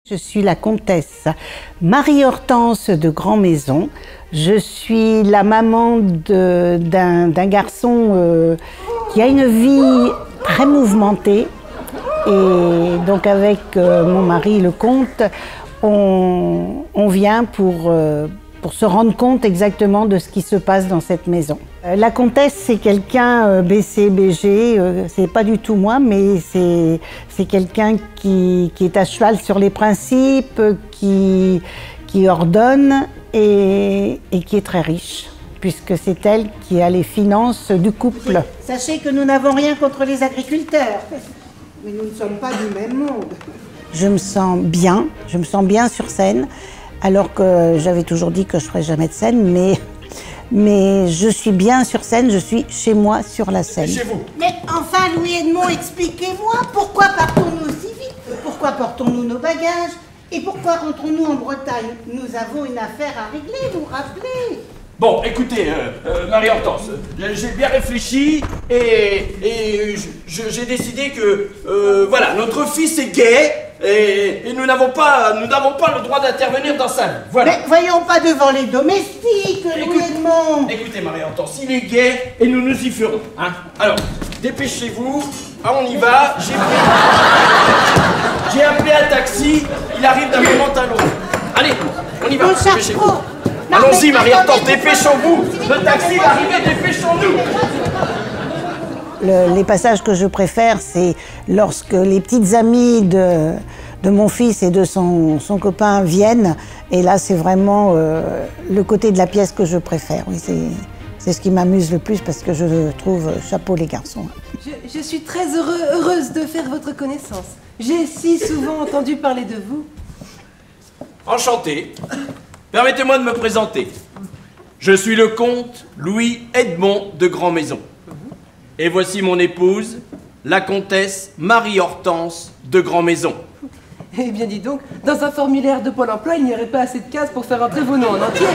Je suis la comtesse Marie-Hortense de Grand-Maison. Je suis la maman d'un garçon qui a une vie très mouvementée. Et donc avec mon mari, le comte, on vient pour se rendre compte exactement de ce qui se passe dans cette maison. La comtesse, c'est quelqu'un BG, c'est pas du tout moi, mais c'est quelqu'un qui est à cheval sur les principes, qui ordonne et qui est très riche, puisque c'est elle qui a les finances du couple. Sachez que nous n'avons rien contre les agriculteurs, mais nous ne sommes pas du même monde. Je me sens bien sur scène, alors que j'avais toujours dit que je ne ferais jamais de scène, mais je suis bien sur scène, je suis chez moi sur la scène. Chez vous. Mais enfin, Louis-Edmond, expliquez-moi, pourquoi partons-nous aussi vite? Pourquoi portons-nous nos bagages? Et pourquoi rentrons-nous en Bretagne? Nous avons une affaire à régler, vous rappelez? Bon, écoutez, Marie-Hortense, j'ai bien réfléchi et j'ai décidé que, voilà, notre fils est gay et nous n'avons pas le droit d'intervenir dans sa vie. Voilà. Mais voyons pas devant les domestiques, Louis-Edmond. Écoutez, Marie-Hortense, il est gay et nous nous y ferons. Hein. Alors, dépêchez-vous, on y va. J'ai appelé un taxi, il arrive d'un moment à l'autre. Allez, on y va, dépêchez-vous. Allons-y, Marie-Hortense, dépêchons-vous. Le taxi va arriver, dépêchons-nous. Les passages que je préfère, c'est lorsque les petites amies de mon fils et de son copain viennent. Et là, c'est vraiment le côté de la pièce que je préfère. Oui, c'est ce qui m'amuse le plus parce que je trouve chapeau les garçons. Je suis très heureuse de faire votre connaissance. J'ai si souvent entendu parler de vous. Enchanté. Permettez-moi de me présenter. Je suis le comte Louis-Edmond de Grand-Maison. Et voici mon épouse, la comtesse Marie-Hortense de Grand-Maison. Eh bien, dis donc, dans un formulaire de Pôle emploi, il n'y aurait pas assez de cases pour faire entrer vos noms en entier.